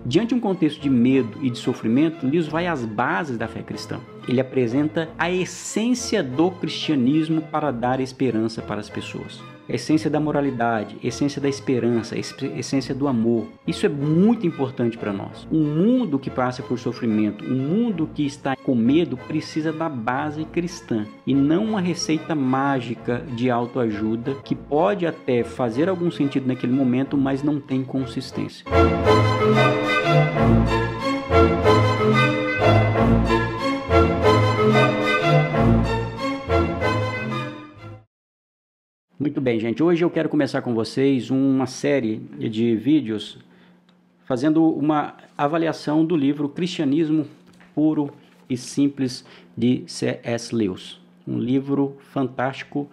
Diante de um contexto de medo e de sofrimento, Lewis vai às bases da fé cristã. Ele apresenta a essência do cristianismo para dar esperança para as pessoas. A essência da moralidade, a essência da esperança, a essência do amor. Isso é muito importante para nós. Um mundo que passa por sofrimento, um mundo que está com medo, precisa da base cristã e não uma receita mágica de autoajuda que pode até fazer algum sentido naquele momento, mas não tem consistência. Muito bem, gente. Hoje eu quero começar com vocês uma série de vídeos fazendo uma avaliação do livro Cristianismo Puro e Simples de C.S. Lewis. Um livro fantástico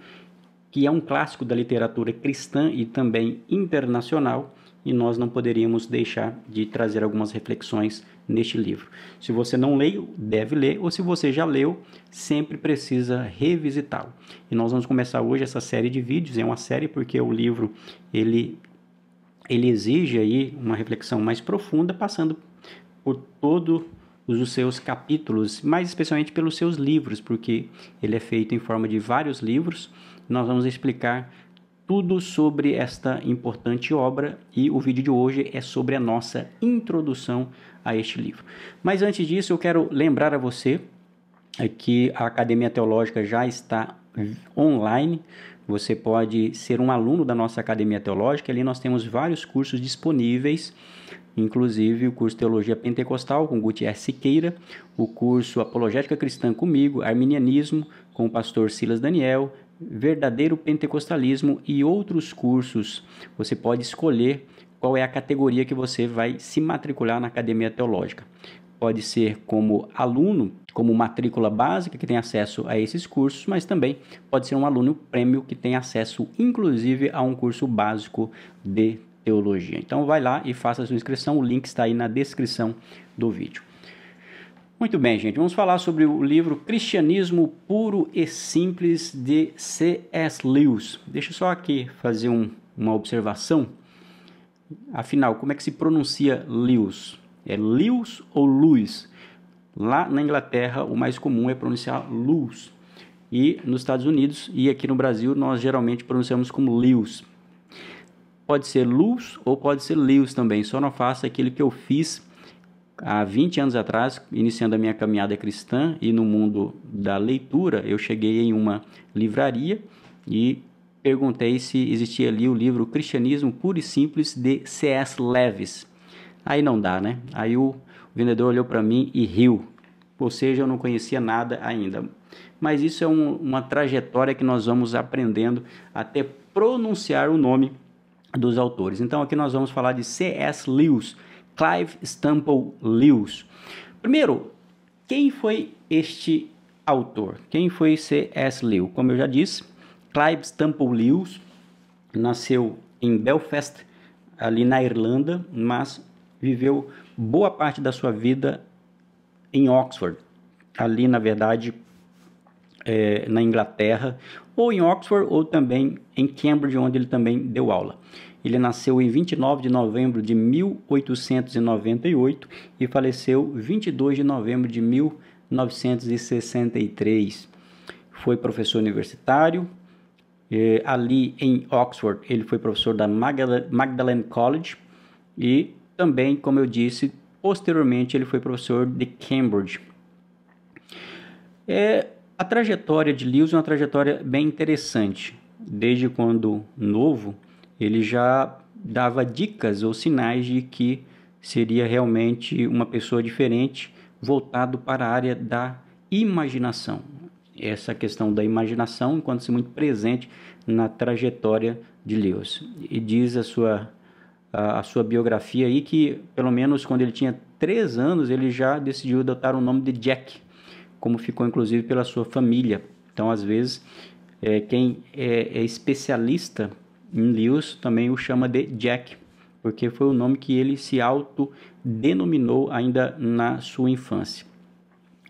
que é um clássico da literatura cristã e também internacional, e nós não poderíamos deixar de trazer algumas reflexões neste livro. Se você não leu, deve ler, ou se você já leu, sempre precisa revisitá-lo. E nós vamos começar hoje essa série de vídeos. É uma série porque o livro ele exige aí uma reflexão mais profunda, passando por todos os seus capítulos, mais especialmente pelos seus livros, porque ele é feito em forma de vários livros. Nós vamos explicar tudo sobre esta importante obra e o vídeo de hoje é sobre a nossa introdução a este livro. Mas antes disso, eu quero lembrar a você que a Academia Teológica já está online. Você pode ser um aluno da nossa Academia Teológica. Ali nós temos vários cursos disponíveis, inclusive o curso Teologia Pentecostal com Gutierre Siqueira, o curso Apologética Cristã comigo, Arminianismo com o pastor Silas Daniel, Verdadeiro Pentecostalismo e outros cursos. Você pode escolher qual é a categoria que você vai se matricular na Academia Teológica. Pode ser como aluno, como matrícula básica, que tem acesso a esses cursos, mas também pode ser um aluno prêmio que tem acesso, inclusive, a um curso básico de teologia. Então, vai lá e faça a sua inscrição. O link está aí na descrição do vídeo. Muito bem, gente. Vamos falar sobre o livro Cristianismo Puro e Simples de C.S. Lewis. Deixa eu só aqui fazer uma observação. Afinal, como é que se pronuncia Lewis? É Lewis ou Lewis? Lá na Inglaterra, o mais comum é pronunciar Lewis. E nos Estados Unidos e aqui no Brasil, nós geralmente pronunciamos como Lewis. Pode ser Lewis ou pode ser Lewis também. Só não faça aquilo que eu fiz há 20 anos atrás, iniciando a minha caminhada cristã e no mundo da leitura. Eu cheguei em uma livraria e perguntei se existia ali o livro Cristianismo Puro e Simples de C.S. Lewis. Aí não dá, né? Aí o vendedor olhou para mim e riu, ou seja, eu não conhecia nada ainda. Mas isso é uma trajetória que nós vamos aprendendo até pronunciar o nome dos autores. Então aqui nós vamos falar de C.S. Lewis, Clive Stample Lewis. Primeiro, quem foi este autor? Quem foi C.S. Lewis? Como eu já disse, Clive Stample Lewis nasceu em Belfast, ali na Irlanda, mas viveu boa parte da sua vida em Oxford, ali na verdade na Inglaterra, ou em Oxford ou também em Cambridge, onde ele também deu aula. Ele nasceu em 29 de novembro de 1898 e faleceu 22 de novembro de 1963. Foi professor universitário. Ali em Oxford, ele foi professor da Magdalen College e também, como eu disse, posteriormente ele foi professor de Cambridge. A trajetória de Lewis é uma trajetória bem interessante. Desde quando novo, ele já dava dicas ou sinais de que seria realmente uma pessoa diferente, voltado para a área da imaginação. Essa questão da imaginação encontra-se muito presente na trajetória de Lewis. E diz a sua biografia aí que, pelo menos quando ele tinha 3 anos, ele já decidiu adotar o nome de Jack, como ficou inclusive pela sua família. Então, às vezes, quem é especialista em Lewis também o chama de Jack, porque foi o nome que ele se autodenominou ainda na sua infância.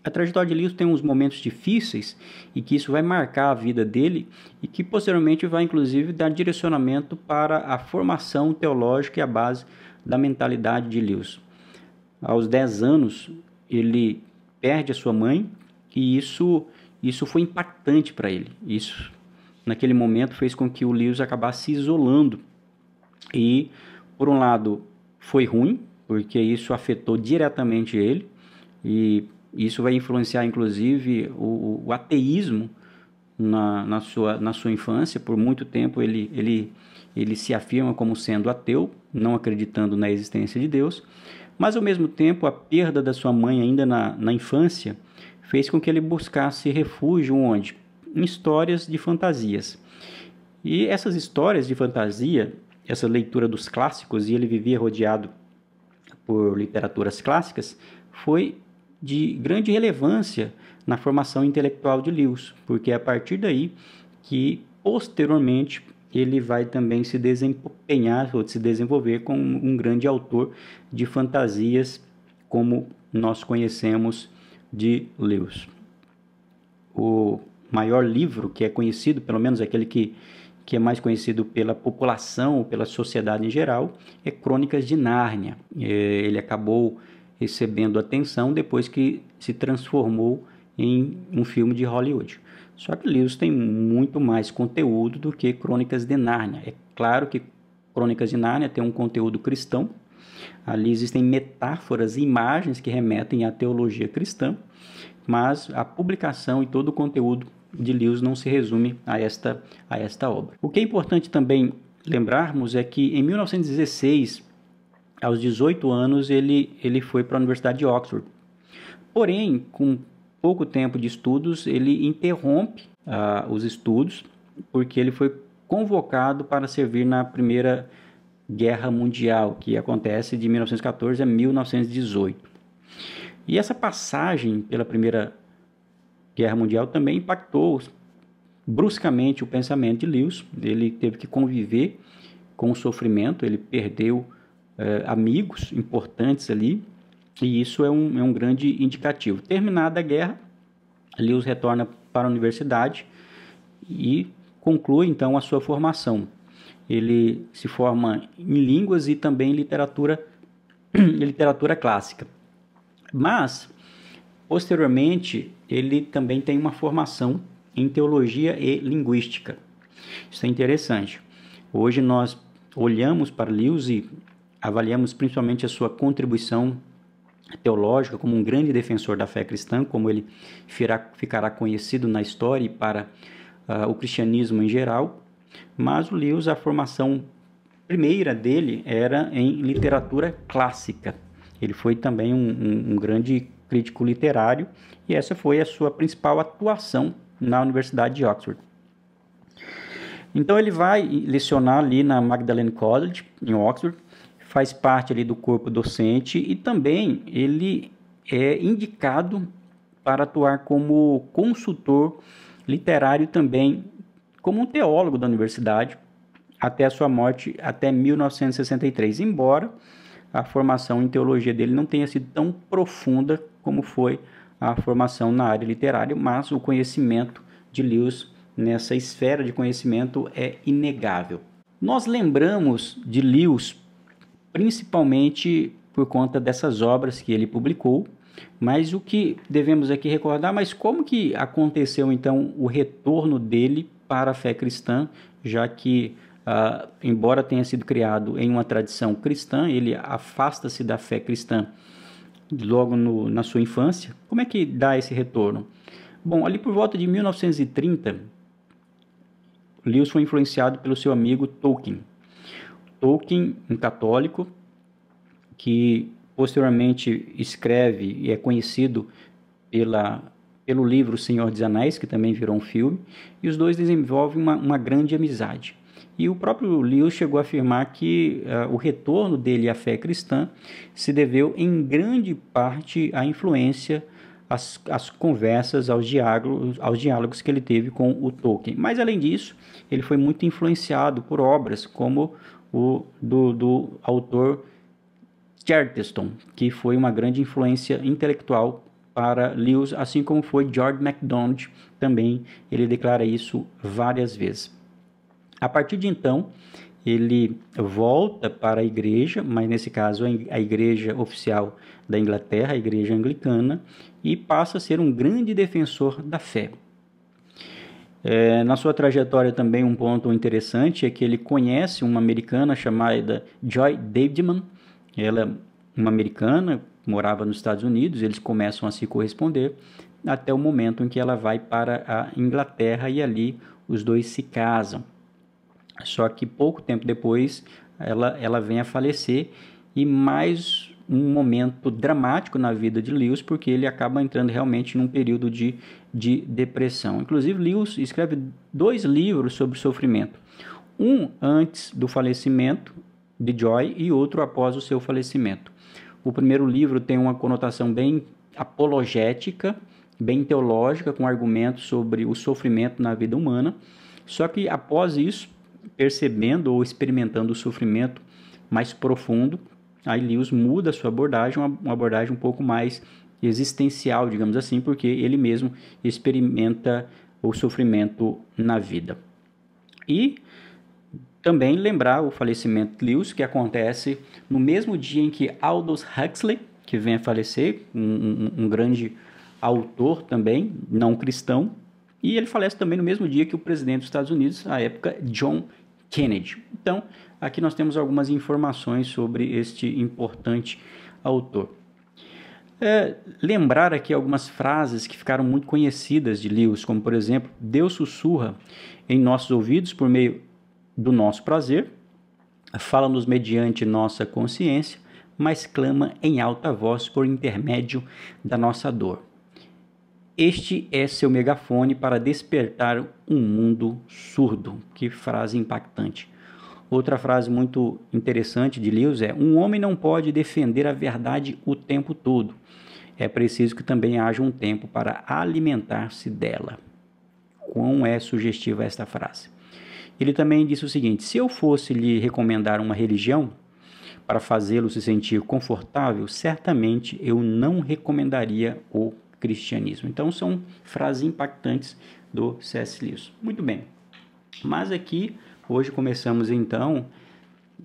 A trajetória de Lewis tem uns momentos difíceis e que isso vai marcar a vida dele e que posteriormente vai inclusive dar direcionamento para a formação teológica e a base da mentalidade de Lewis. aos 10 anos, ele perde a sua mãe, e isso foi impactante para ele. Isso, naquele momento, fez com que o Lewis acabasse se isolando. E, por um lado, foi ruim, porque isso afetou diretamente ele, e isso vai influenciar, inclusive, o ateísmo na sua infância. Por muito tempo ele se afirma como sendo ateu, não acreditando na existência de Deus, mas ao mesmo tempo a perda da sua mãe ainda na infância fez com que ele buscasse refúgio onde? Em histórias de fantasias. E essas histórias de fantasia, essa leitura dos clássicos, e ele vivia rodeado por literaturas clássicas, foi de grande relevância na formação intelectual de Lewis, porque é a partir daí que, posteriormente, ele vai também se desempenhar ou se desenvolver como um grande autor de fantasias, como nós conhecemos de Lewis. O maior livro que é conhecido, pelo menos aquele que é mais conhecido pela população, pela sociedade em geral, é Crônicas de Nárnia. Ele acabou recebendo atenção depois que se transformou em um filme de Hollywood. Só que Lewis tem muito mais conteúdo do que Crônicas de Nárnia. É claro que Crônicas de Nárnia tem um conteúdo cristão. Ali existem metáforas e imagens que remetem à teologia cristã, mas a publicação e todo o conteúdo de Lewis não se resume a esta obra. O que é importante também lembrarmos é que em 1916, aos 18 anos, ele foi para a Universidade de Oxford. Porém, com pouco tempo de estudos, ele interrompe os estudos, porque ele foi convocado para servir na Primeira Guerra Mundial, que acontece de 1914 a 1918. E essa passagem pela Primeira Guerra Mundial também impactou bruscamente o pensamento de Lewis. Ele teve que conviver com o sofrimento, ele perdeu amigos importantes ali, e isso é um grande indicativo. Terminada a guerra, Lewis retorna para a universidade e conclui então a sua formação. Ele se forma em línguas e também em literatura clássica. Mas, posteriormente, ele também tem uma formação em teologia e linguística. Isso é interessante. Hoje nós olhamos para Lewis e avaliamos principalmente a sua contribuição teológica como um grande defensor da fé cristã, como ele ficará conhecido na história e para o cristianismo em geral. Mas o Lewis, a formação primeira dele era em literatura clássica. Ele foi também um grande crítico literário, e essa foi a sua principal atuação na Universidade de Oxford. Então ele vai lecionar ali na Magdalen College, em Oxford, faz parte ali do corpo docente, e também ele é indicado para atuar como consultor literário também, como um teólogo da universidade, até a sua morte, até 1963, embora a formação em teologia dele não tenha sido tão profunda como foi a formação na área literária, mas o conhecimento de Lewis nessa esfera de conhecimento é inegável. Nós lembramos de Lewis principalmente por conta dessas obras que ele publicou, mas o que devemos aqui recordar, mas como que aconteceu então o retorno dele para a fé cristã, já que, embora tenha sido criado em uma tradição cristã, ele afasta-se da fé cristã logo na sua infância. Como é que dá esse retorno? Bom, ali por volta de 1930, Lewis foi influenciado pelo seu amigo Tolkien. Tolkien, um católico, que posteriormente escreve e é conhecido pelo livro Senhor dos Anéis, que também virou um filme, e os dois desenvolvem uma grande amizade. E o próprio Lewis chegou a afirmar que o retorno dele à fé cristã se deveu em grande parte à influência, às conversas, aos diálogos que ele teve com o Tolkien. Mas, além disso, ele foi muito influenciado por obras como o do autor Chesterton, que foi uma grande influência intelectual para Lewis, assim como foi George MacDonald também. Ele declara isso várias vezes. A partir de então, ele volta para a igreja, mas nesse caso a igreja oficial da Inglaterra, a igreja anglicana, e passa a ser um grande defensor da fé. Na sua trajetória também um ponto interessante é que ele conhece uma americana chamada Joy Davidman. Ela é uma americana, morava nos Estados Unidos, eles começam a se corresponder até o momento em que ela vai para a Inglaterra e ali os dois se casam. Só que pouco tempo depois ela vem a falecer, e mais um momento dramático na vida de Lewis, porque ele acaba entrando realmente num período de depressão. Inclusive, Lewis escreve 2 livros sobre sofrimento. Um antes do falecimento de Joy e outro após o seu falecimento. O primeiro livro tem uma conotação bem apologética, bem teológica, com argumentos sobre o sofrimento na vida humana. Só que após isso, percebendo ou experimentando o sofrimento mais profundo, aí Lewis muda a sua abordagem, uma abordagem um pouco mais existencial, digamos assim, porque ele mesmo experimenta o sofrimento na vida. E também lembrar o falecimento de Lewis, que acontece no mesmo dia em que Aldous Huxley, que vem a falecer, um grande autor também, não cristão, e ele falece também no mesmo dia que o presidente dos Estados Unidos, à época, John Kennedy. Então, aqui nós temos algumas informações sobre este importante autor. Lembrar aqui algumas frases que ficaram muito conhecidas de Lewis, como por exemplo, Deus sussurra em nossos ouvidos por meio do nosso prazer, fala-nos mediante nossa consciência, mas clama em alta voz por intermédio da nossa dor. Este é seu megafone para despertar um mundo surdo. Que frase impactante. Outra frase muito interessante de Lewis é: um homem não pode defender a verdade o tempo todo. É preciso que também haja um tempo para alimentar-se dela. Quão é sugestiva esta frase. Ele também disse o seguinte: se eu fosse lhe recomendar uma religião para fazê-lo se sentir confortável, certamente eu não recomendaria o cristianismo. Então são frases impactantes do C.S. Lewis. Muito bem, mas aqui hoje começamos então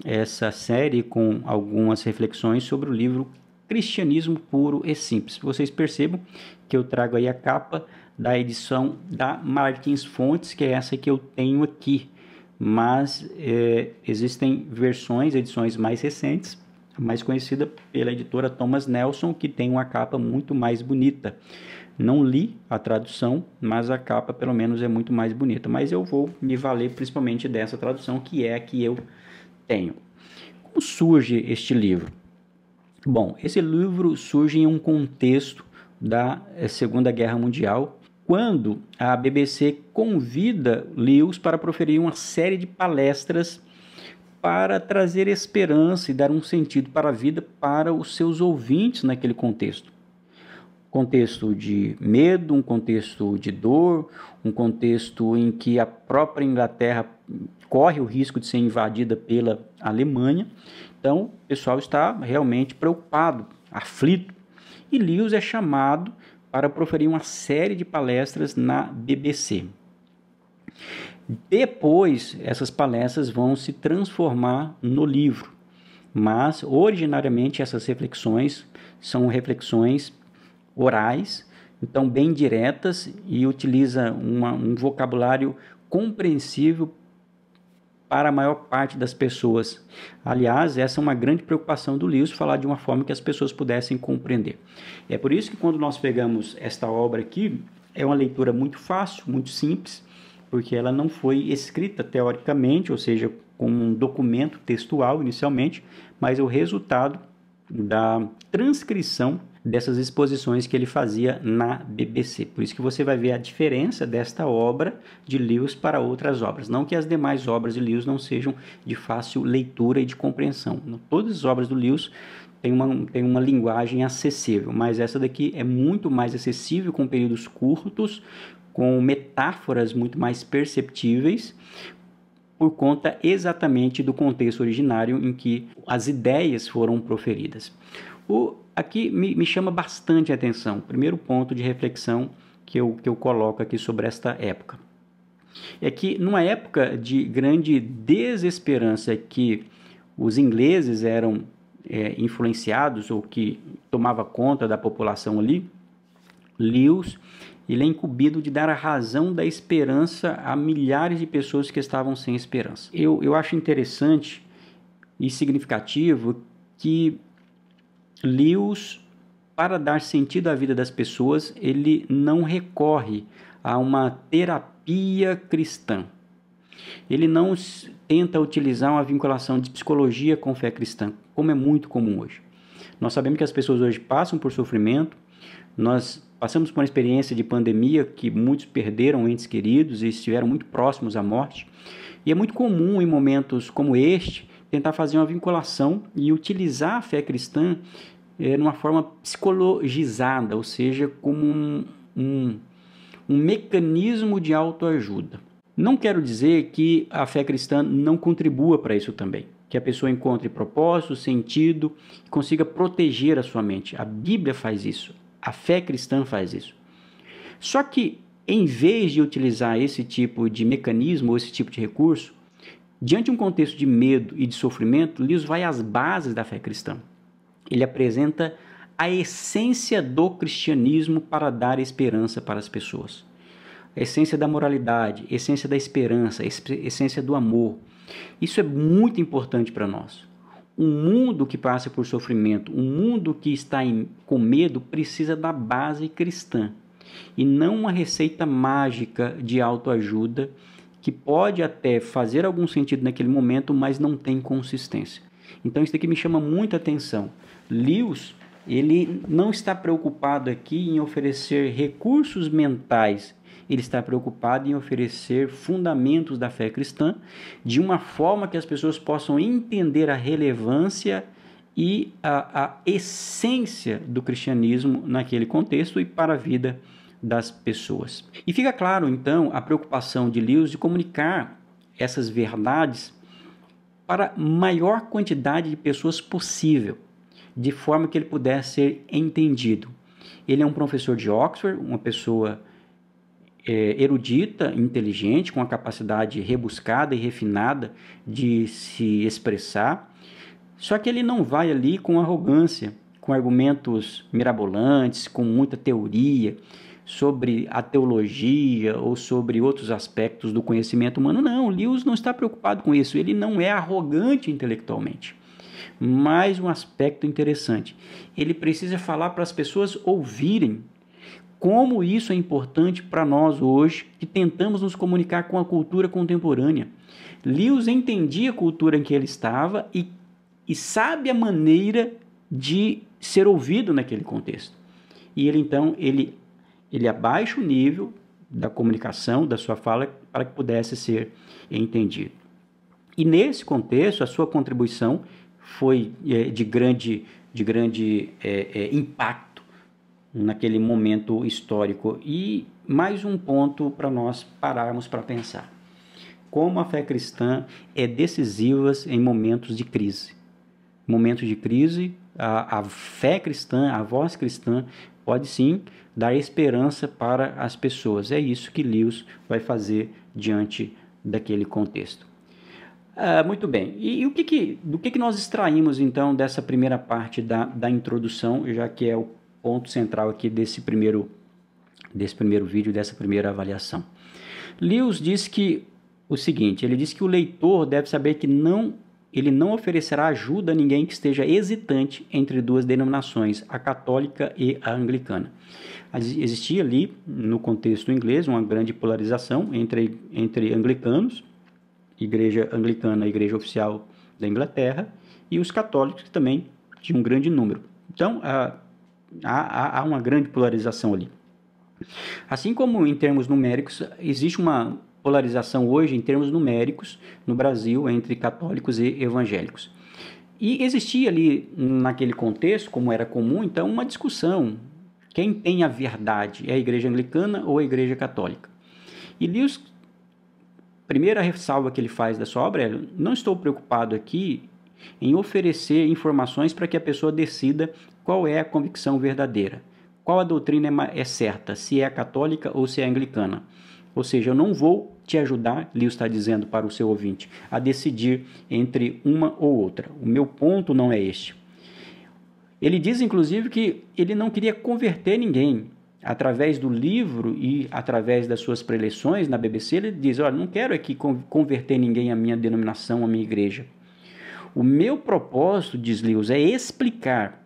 essa série com algumas reflexões sobre o livro Cristianismo Puro e Simples. Vocês percebam que eu trago aí a capa da edição da Martins Fontes, que é essa que eu tenho aqui, mas existem edições mais recentes, mais conhecida pela editora Thomas Nelson, que tem uma capa muito mais bonita. Não li a tradução, mas a capa pelo menos é muito mais bonita. Mas eu vou me valer principalmente dessa tradução, que é a que eu tenho. Como surge este livro? Bom, esse livro surge em um contexto da Segunda Guerra Mundial, quando a BBC convida Lewis para proferir uma série de palestras para trazer esperança e dar um sentido para a vida para os seus ouvintes naquele contexto. Contexto de medo, um contexto de dor, um contexto em que a própria Inglaterra corre o risco de ser invadida pela Alemanha. Então, o pessoal está realmente preocupado, aflito. E Lewis é chamado para proferir uma série de palestras na BBC. Depois, essas palestras vão se transformar no livro, mas originariamente essas reflexões são reflexões orais, então bem diretas, e utiliza um vocabulário compreensível para a maior parte das pessoas. Aliás, essa é uma grande preocupação do Lewis, falar de uma forma que as pessoas pudessem compreender. É por isso que quando nós pegamos esta obra aqui, é uma leitura muito fácil, muito simples, porque ela não foi escrita teoricamente, ou seja, com um documento textual inicialmente, mas é o resultado da transcrição dessas exposições que ele fazia na BBC. Por isso que você vai ver a diferença desta obra de Lewis para outras obras. Não que as demais obras de Lewis não sejam de fácil leitura e de compreensão. Todas as obras do Lewis têm uma linguagem acessível, mas essa daqui é muito mais acessível, com períodos curtos, com metáforas muito mais perceptíveis, por conta exatamente do contexto originário em que as ideias foram proferidas. Aqui me chama bastante a atenção, primeiro ponto de reflexão que eu coloco aqui sobre esta época. é que numa época de grande desesperança que os ingleses eram influenciados ou que tomava conta da população ali, Lewis ele é incumbido de dar a razão da esperança a milhares de pessoas que estavam sem esperança. Eu acho interessante e significativo que Lewis, para dar sentido à vida das pessoas, ele não recorre a uma terapia cristã. Ele não tenta utilizar uma vinculação de psicologia com fé cristã, como é muito comum hoje. Nós sabemos que as pessoas hoje passam por sofrimento, nós passamos por uma experiência de pandemia que muitos perderam entes queridos e estiveram muito próximos à morte. E é muito comum em momentos como este tentar fazer uma vinculação e utilizar a fé cristã numa forma psicologizada, ou seja, como um mecanismo de autoajuda. Não quero dizer que a fé cristã não contribua para isso também, que a pessoa encontre propósito, sentido, consiga proteger a sua mente. A Bíblia faz isso, a fé cristã faz isso. Só que, em vez de utilizar esse tipo de mecanismo ou esse tipo de recurso, diante de um contexto de medo e de sofrimento, Lewis vai às bases da fé cristã. Ele apresenta a essência do cristianismo para dar esperança para as pessoas. A essência da moralidade, a essência da esperança, a essência do amor. Isso é muito importante para nós. Um mundo que passa por sofrimento, um mundo que está com medo, precisa da base cristã. E não uma receita mágica de autoajuda que pode até fazer algum sentido naquele momento, mas não tem consistência. Então isso daqui me chama muita atenção. Lewis, ele não está preocupado aqui em oferecer recursos mentais, ele está preocupado em oferecer fundamentos da fé cristã de uma forma que as pessoas possam entender a relevância e a essência do cristianismo naquele contexto e para a vida das pessoas. E fica claro, então, a preocupação de Lewis de comunicar essas verdades para a maior quantidade de pessoas possível, de forma que ele pudesse ser entendido. Ele é um professor de Oxford, uma pessoa erudita, inteligente, com a capacidade rebuscada e refinada de se expressar, só que ele não vai ali com arrogância, com argumentos mirabolantes, com muita teoria sobre a teologia ou sobre outros aspectos do conhecimento humano. Não, Lewis não está preocupado com isso, ele não é arrogante intelectualmente. Mais um aspecto interessante, ele precisa falar para as pessoas ouvirem como isso é importante para nós hoje, que tentamos nos comunicar com a cultura contemporânea. Lewis entendia a cultura em que ele estava e sabe a maneira de ser ouvido naquele contexto. E ele, então, ele abaixa o nível da comunicação, da sua fala, para que pudesse ser entendido. E nesse contexto, a sua contribuição foi de grande impacto naquele momento histórico. E mais um ponto para nós pararmos para pensar. Como a fé cristã é decisiva em momentos de crise. Momentos de crise, a fé cristã, a voz cristã, pode sim dar esperança para as pessoas. É isso que Lewis vai fazer diante daquele contexto. Muito bem. E do que nós extraímos, então, dessa primeira parte da introdução, já que é o ponto central aqui desse primeiro vídeo, dessa primeira avaliação? Lewis diz que o seguinte, ele diz que o leitor deve saber que ele não oferecerá ajuda a ninguém que esteja hesitante entre duas denominações, a católica e a anglicana. Existia ali, no contexto inglês, uma grande polarização entre anglicanos, igreja anglicana, a igreja oficial da Inglaterra, e os católicos, que também tinham um grande número. Então, há uma grande polarização ali. Assim como em termos numéricos, existe uma polarização hoje em termos numéricos no Brasil entre católicos e evangélicos. E existia ali, naquele contexto, como era comum, então, uma discussão. Quem tem a verdade? É a igreja anglicana ou a igreja católica? E Lewis, primeira ressalva que ele faz da sua obra é: não estou preocupado aqui em oferecer informações para que a pessoa decida qual é a convicção verdadeira, qual a doutrina é certa, se é a católica ou se é a anglicana. Ou seja, eu não vou te ajudar, Lewis está dizendo para o seu ouvinte, a decidir entre uma ou outra. O meu ponto não é este. Ele diz, inclusive, que ele não queria converter ninguém. Através do livro e através das suas preleções na BBC, ele diz, olha, não quero aqui converter ninguém à minha denominação, à minha igreja. O meu propósito, diz Lewis, é explicar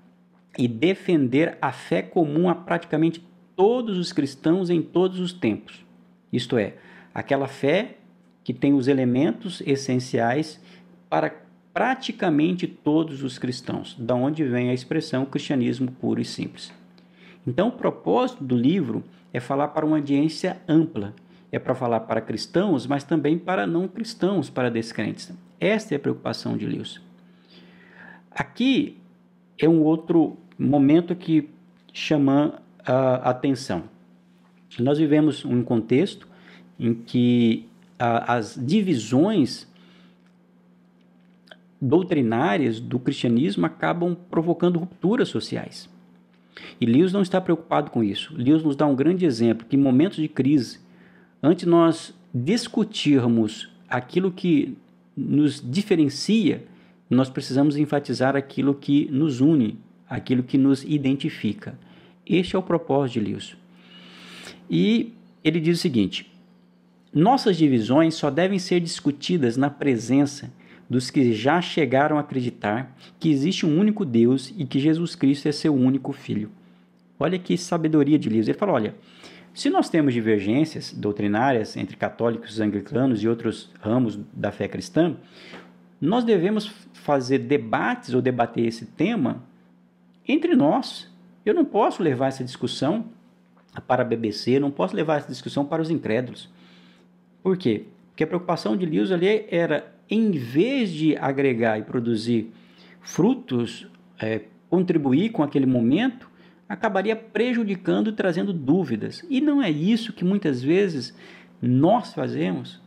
e defender a fé comum a praticamente todos os cristãos em todos os tempos. Isto é, aquela fé que tem os elementos essenciais para praticamente todos os cristãos, da onde vem a expressão cristianismo puro e simples. Então, o propósito do livro é falar para uma audiência ampla, é para falar para cristãos, mas também para não cristãos, para descrentes. Esta é a preocupação de Lewis. Aqui é um outro momento que chama a atenção. Nós vivemos um contexto em que as divisões doutrinárias do cristianismo acabam provocando rupturas sociais. E Lewis não está preocupado com isso. Lewis nos dá um grande exemplo que em momentos de crise, antes de nós discutirmos aquilo que nos diferencia, nós precisamos enfatizar aquilo que nos une, aquilo que nos identifica. Este é o propósito de Lewis. E ele diz o seguinte: nossas divisões só devem ser discutidas na presença dos que já chegaram a acreditar que existe um único Deus e que Jesus Cristo é seu único Filho. Olha que sabedoria de Lewis. Ele fala, olha, se nós temos divergências doutrinárias entre católicos, anglicanos e outros ramos da fé cristã, nós devemos fazer debates ou debater esse tema entre nós. Eu não posso levar essa discussão para a BBC, não posso levar essa discussão para os incrédulos. Por quê? Porque a preocupação de Lewis ali era, em vez de agregar e produzir frutos, contribuir com aquele momento, acabaria prejudicando e trazendo dúvidas. E não é isso que muitas vezes nós fazemos.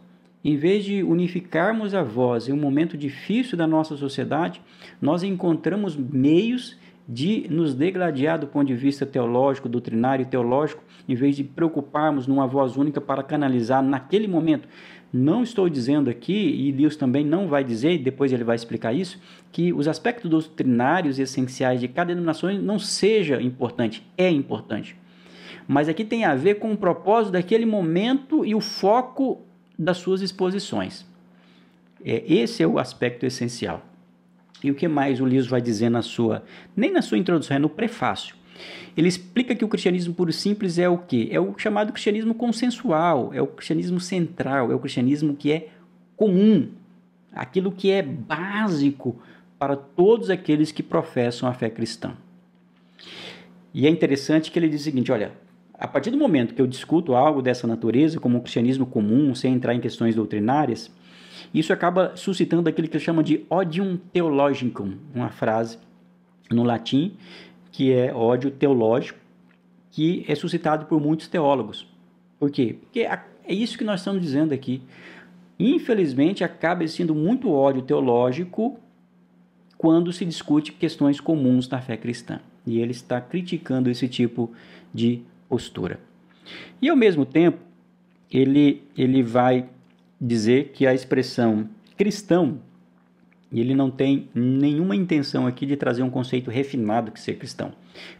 Em vez de unificarmos a voz em um momento difícil da nossa sociedade, nós encontramos meios de nos degladiar do ponto de vista teológico, doutrinário e teológico, em vez de preocuparmos numa voz única para canalizar naquele momento. Não estou dizendo aqui, e Lewis também não vai dizer, e depois ele vai explicar isso, que os aspectos doutrinários essenciais de cada denominação não seja importante, é importante. Mas aqui tem a ver com o propósito daquele momento e o foco das suas exposições. Esse é o aspecto essencial. E o que mais o Lewis vai dizer nem na sua introdução, é no prefácio. Ele explica que o cristianismo puro e simples é o quê? É o chamado cristianismo consensual, é o cristianismo central, é o cristianismo que é comum, aquilo que é básico para todos aqueles que professam a fé cristã. E é interessante que ele diz o seguinte, olha, a partir do momento que eu discuto algo dessa natureza, como o cristianismo comum, sem entrar em questões doutrinárias, isso acaba suscitando aquilo que ele chama de odium theologicum, uma frase no latim, que é ódio teológico, que é suscitado por muitos teólogos. Por quê? Porque é isso que nós estamos dizendo aqui. Infelizmente, acaba existindo muito ódio teológico quando se discute questões comuns da fé cristã. E ele está criticando esse tipo de postura. E, ao mesmo tempo, ele vai dizer que a expressão cristão, ele não tem nenhuma intenção aqui de trazer um conceito refinado que ser cristão.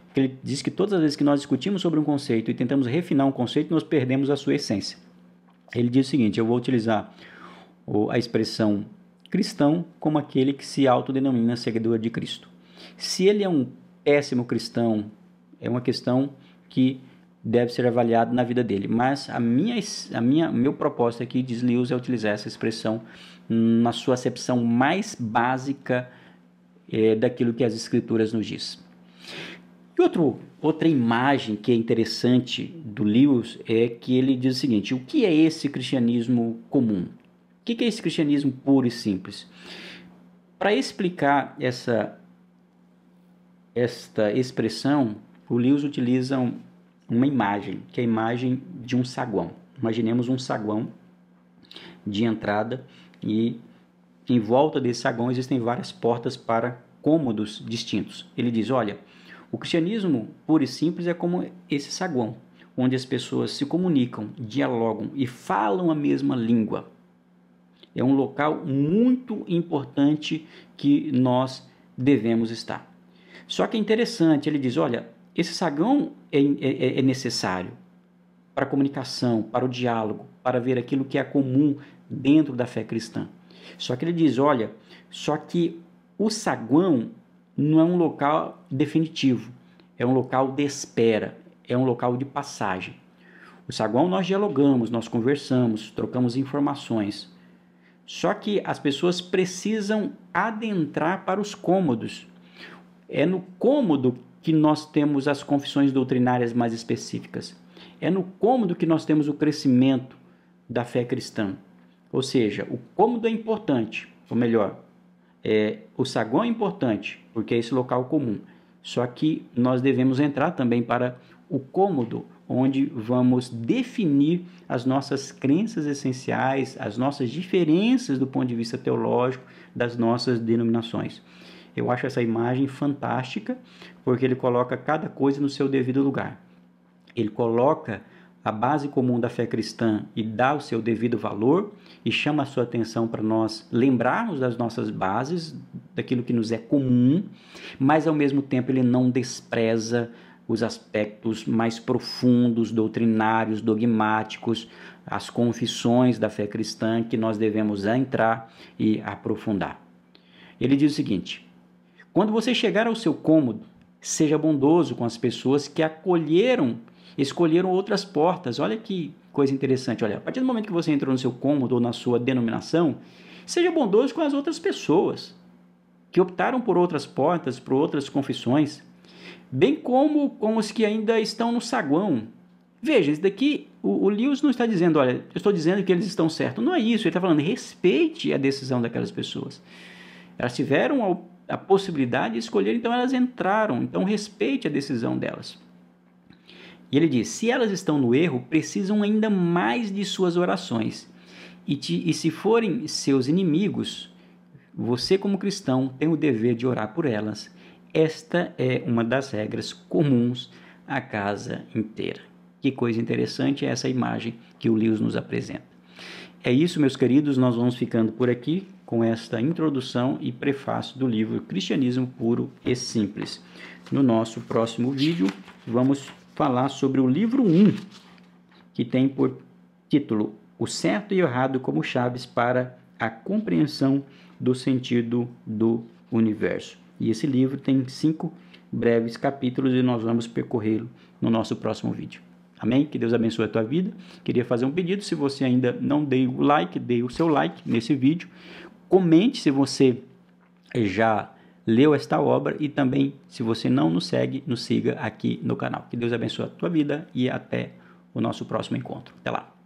Porque ele diz que todas as vezes que nós discutimos sobre um conceito e tentamos refinar um conceito, nós perdemos a sua essência. Ele diz o seguinte, eu vou utilizar a expressão cristão como aquele que se autodenomina seguidor de Cristo. Se ele é um péssimo cristão, é uma questão que deve ser avaliado na vida dele. Mas meu propósito aqui, diz Lewis, é utilizar essa expressão na sua acepção mais básica daquilo que as Escrituras nos diz. E outra imagem que é interessante do Lewis é que ele diz o seguinte, o que é esse cristianismo comum? O que é esse cristianismo puro e simples? Para explicar esta expressão, o Lewis utiliza uma imagem, que é a imagem de um saguão. Imaginemos um saguão de entrada e em volta desse saguão existem várias portas para cômodos distintos. Ele diz, olha, o cristianismo puro e simples é como esse saguão. onde as pessoas se comunicam, dialogam e falam a mesma língua. É um local muito importante que nós devemos estar. Só que é interessante, ele diz, olha, esse saguão é necessário para a comunicação, para o diálogo, para ver aquilo que é comum dentro da fé cristã. Só que ele diz, olha, só que o saguão não é um local definitivo, é um local de espera, é um local de passagem. O saguão nós dialogamos, nós conversamos, trocamos informações. Só que as pessoas precisam adentrar para os cômodos. É no cômodo que nós temos as confissões doutrinárias mais específicas. É no cômodo que nós temos o crescimento da fé cristã. Ou seja, o cômodo é importante, ou melhor, o saguão é importante, porque é esse local comum. Só que nós devemos entrar também para o cômodo, onde vamos definir as nossas crenças essenciais, as nossas diferenças do ponto de vista teológico das nossas denominações. Eu acho essa imagem fantástica, porque ele coloca cada coisa no seu devido lugar. Ele coloca a base comum da fé cristã e dá o seu devido valor e chama a sua atenção para nós lembrarmos das nossas bases, daquilo que nos é comum, mas ao mesmo tempo ele não despreza os aspectos mais profundos, doutrinários, dogmáticos, as confissões da fé cristã que nós devemos entrar e aprofundar. Ele diz o seguinte: quando você chegar ao seu cômodo, seja bondoso com as pessoas que escolheram outras portas. Olha que coisa interessante. Olha, a partir do momento que você entrou no seu cômodo ou na sua denominação, seja bondoso com as outras pessoas que optaram por outras portas, por outras confissões, bem como com os que ainda estão no saguão. Veja, isso daqui, o Lewis não está dizendo, olha, eu estou dizendo que eles estão certos. Não é isso, ele está falando, respeite a decisão daquelas pessoas. Elas tiveram a possibilidade de escolher, então elas entraram, então respeite a decisão delas. E ele diz, se elas estão no erro, precisam ainda mais de suas orações. E se forem seus inimigos, você como cristão tem o dever de orar por elas. Esta é uma das regras comuns à casa inteira. Que coisa interessante é essa imagem que o Lewis nos apresenta. É isso, meus queridos, nós vamos ficando por aqui com esta introdução e prefácio do livro Cristianismo Puro e Simples. No nosso próximo vídeo, vamos falar sobre o livro 1, que tem por título O Certo e o Errado como Chaves para a Compreensão do Sentido do Universo. E esse livro tem 5 breves capítulos e nós vamos percorrê-lo no nosso próximo vídeo. Amém? Que Deus abençoe a tua vida. Queria fazer um pedido, se você ainda não deu o like, dê o seu like nesse vídeo. Comente se você já leu esta obra e também, se você não nos segue, nos siga aqui no canal. Que Deus abençoe a tua vida e até o nosso próximo encontro. Até lá!